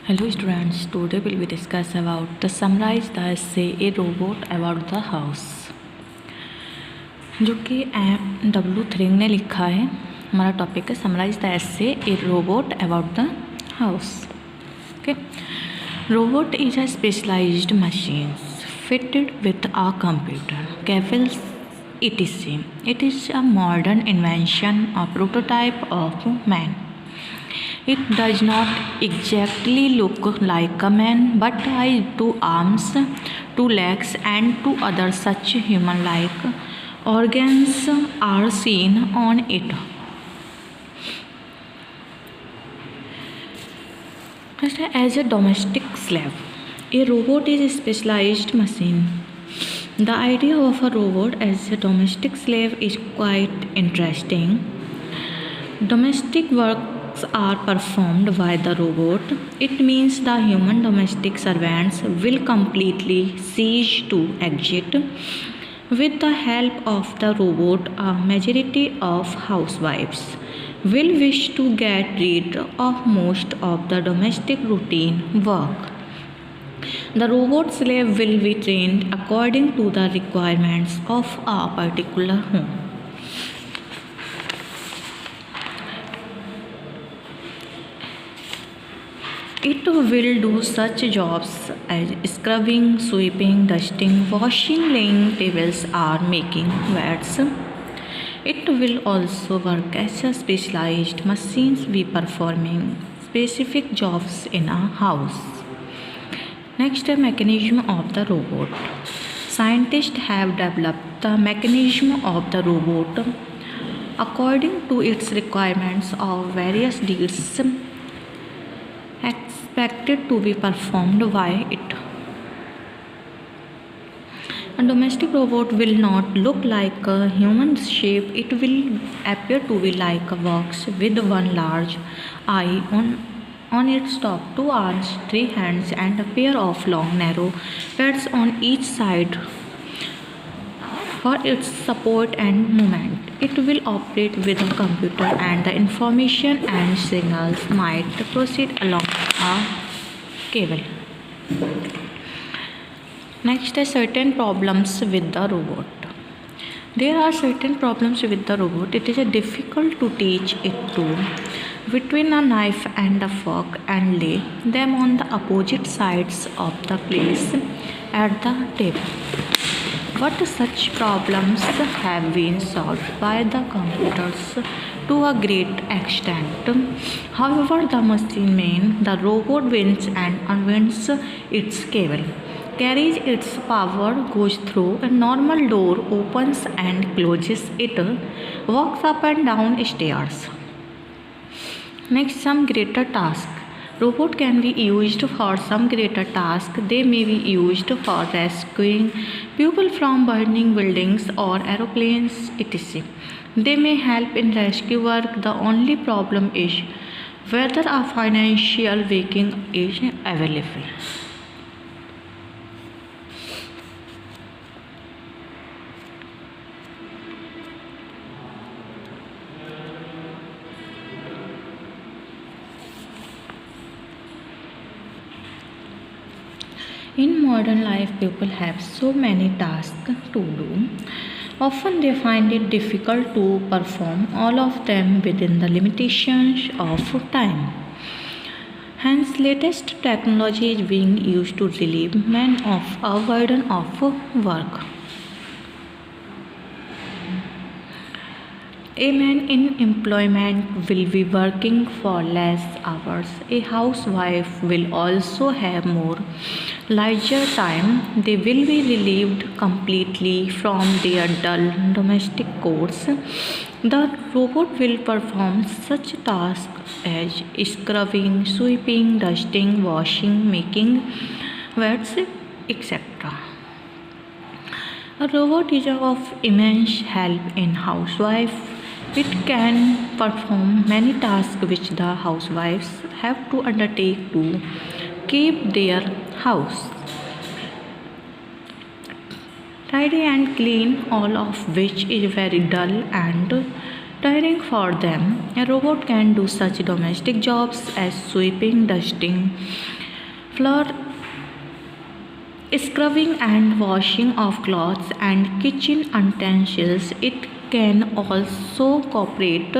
Hello students, today we will discuss about the summarize the essay A Robot About the House, जो कि W3 ने लिखा है। हमारा टॉपिक है summarise the essay a robot about the house. Okay, robot is a specialised machine fitted with a computer, cables, etc. It is a modern invention, a prototype of man. It does not exactly look like a man, but has 2 arms, 2 legs, and 2 other such human-like organs are seen on it. As a domestic slave, a robot is a specialized machine. The idea of a robot as a domestic slave is quite interesting. Domestic works are performed by the robot. It means the human domestic servants will completely cease to exist. With the help of the robot, a majority of housewives will wish to get rid of most of the domestic routine work. The robot slave will be trained according to the requirements of a particular home. It will do such jobs as scrubbing, sweeping, dusting, washing, laying tables, or making beds. It will also work as a specialized machines be performing specific jobs in a house. Next, the mechanism of the robot. Scientists have developed the mechanism of the robot according to its requirements of various deeds expected to be performed by it. A domestic robot will not look like a human shape. It will appear to be like a box with one large eye on its top, 2 arms, 3 hands, and a pair of long narrow pads on each side for its support and movement. It will operate with a computer, and the information and signals might proceed along a cable. Next, certain problems with the robot. There are certain problems with the robot. It is difficult to teach it to between a knife and a fork and lay them on the opposite sides of the place at the table. But such problems have been solved by the computers to a great extent. However, the machine man, the robot winds and unwinds its cable, carries its power, goes through a normal door, opens and closes it, walks up and down stairs. Next, some greater task. Robot can be used for some greater task. They may be used for rescuing people from burning buildings or aeroplanes, etc. They may help in rescue work. The only problem is whether a financial backing is available. In modern life, people have so many tasks to do. Often they find it difficult to perform all of them within the limitations of time. Hence, latest technology is being used to relieve men of a burden of work. A man in employment will be working for less hours. A housewife will also have more leisure time. They will be relieved completely from their dull domestic chores. The robot will perform such tasks as scrubbing, sweeping, dusting, washing, making beds, etc. A robot is of immense help in housewife. It can perform many tasks which the housewives have to undertake to keep their house tidy and clean, all of which is very dull and preparing for them. A robot can do such domestic jobs as sweeping, dusting, floor scrubbing and washing of clothes and kitchen utensils. It can also operate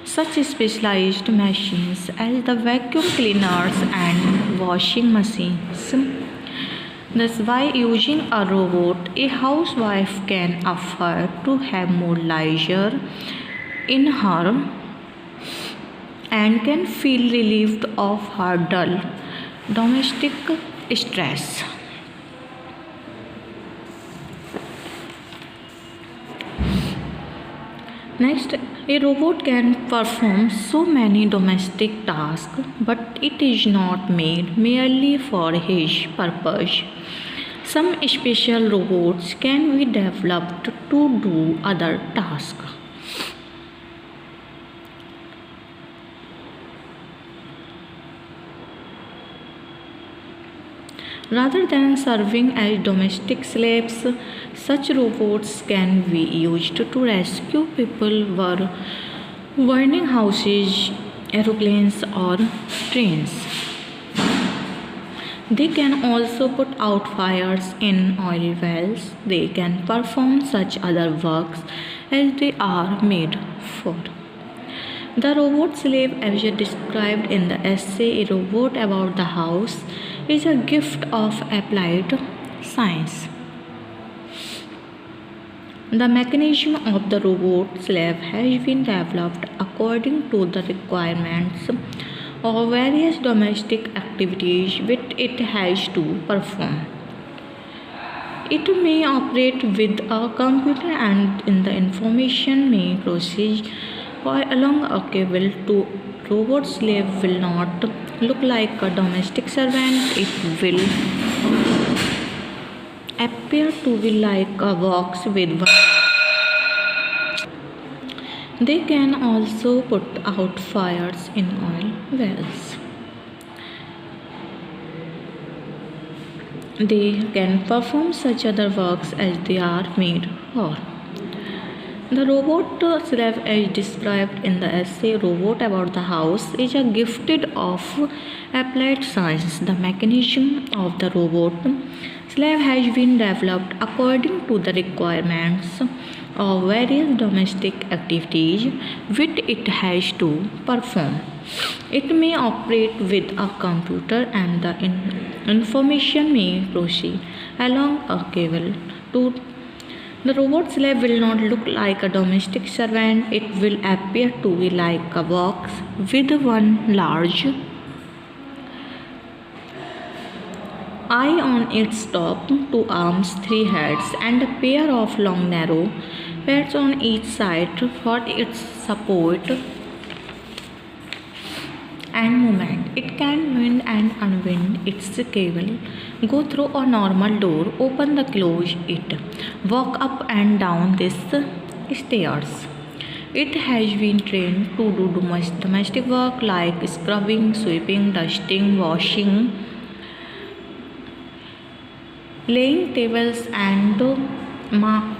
such specialized machines as the vacuum cleaners and washing machines. Thus, by using a robot, a housewife can afford to have more leisure in her and can feel relieved of her dull domestic stress. Next, a robot can perform so many domestic tasks, but it is not made merely for his purpose. Some special robots can be developed to do other tasks. Rather than serving as domestic slaves, such robots can be used to rescue people were burning houses, aeroplanes, or trains. They can also put out fires in oil wells. They can perform such other works as they are made for. The robot slave, as described in the essay A Robot About the House, is a gift of applied science. The mechanism of the robot slave has been developed according to the requirements of various domestic activities which it has to perform. It may operate with a computer and in the information may proceed along a cable to robot slave will not look like a domestic servant. It will appear to be like a box with one. They can also put out fires in oil wells. They can perform such other works as they are made for. The robot slave, as described in the essay Robot About the House, is a gifted of applied science. The mechanism of the robot slave has been developed according to the requirements of various domestic activities which it has to perform. It may operate with a computer and the information may proceed along a cable to. The robot slave will not look like a domestic servant. It will appear to be like a box with one large eye on its top, two arms, three heads, and a pair of long narrow pads on each side for its support and movement. It can wind and unwind its cable, go through a normal door, open the close it, walk up and down these stairs. It has been trained to do domestic work like scrubbing, sweeping, dusting, washing, laying tables and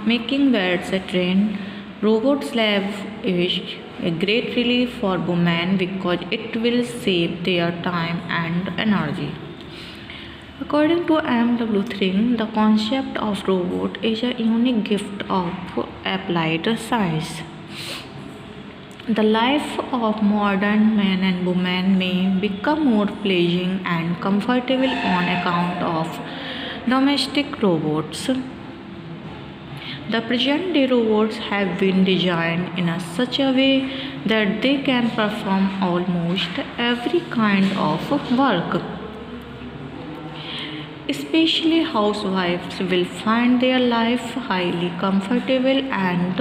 making beds. A trained robot slave is a great relief for women because it will save their time and energy. According to M.W. Thring, the concept of robot is a unique gift of applied science. The life of modern men and women may become more pleasing and comfortable on account of domestic robots. The present day robots have been designed in such a way that they can perform almost every kind of work. Especially housewives will find their life highly comfortable and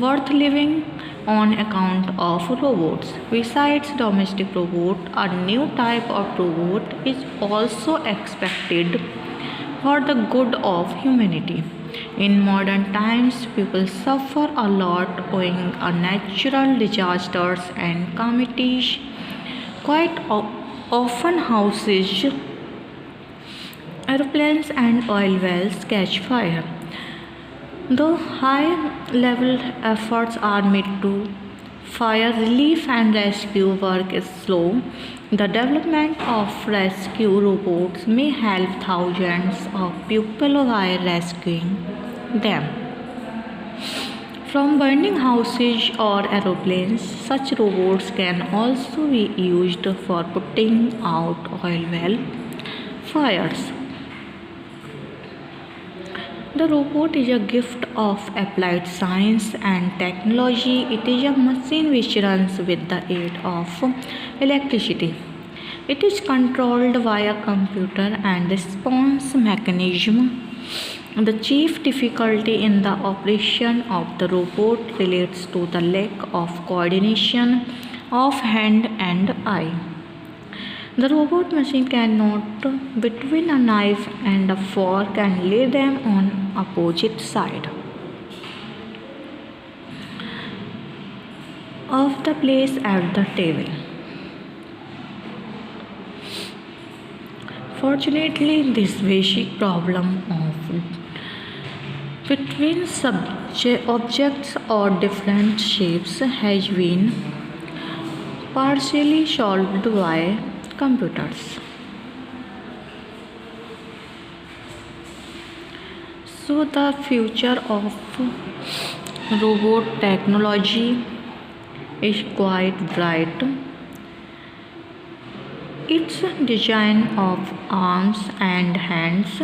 worth living on account of robots. Besides domestic robot, a new type of robot is also expected for the good of humanity. In modern times, people suffer a lot owing to natural disasters and calamities. Quite often, houses, aeroplanes, and oil wells catch fire. Though high-level efforts are made to fire relief and rescue work is slow, the development of rescue robots may help thousands of people while rescuing them. From burning houses or aeroplanes, such robots can also be used for putting out oil well fires. The robot is a gift of applied science and technology. It is a machine which runs with the aid of electricity. It is controlled via computer and response mechanism. The chief difficulty in the operation of the robot relates to the lack of coordination of hand and eye. The robot machine cannot between a knife and a fork and lay them on opposite side of the place at the table. Fortunately, this basic problem of between objects or different shapes has been partially solved by computers. So the future of robot technology is quite bright. Its design of arms and hands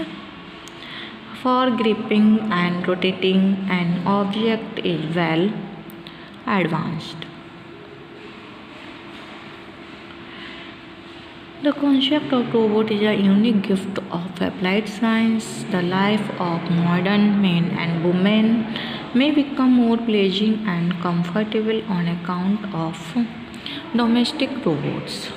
for gripping and rotating an object is well advanced. The concept of robot is a unique gift of applied science. The life of modern men and women may become more pleasing and comfortable on account of domestic robots.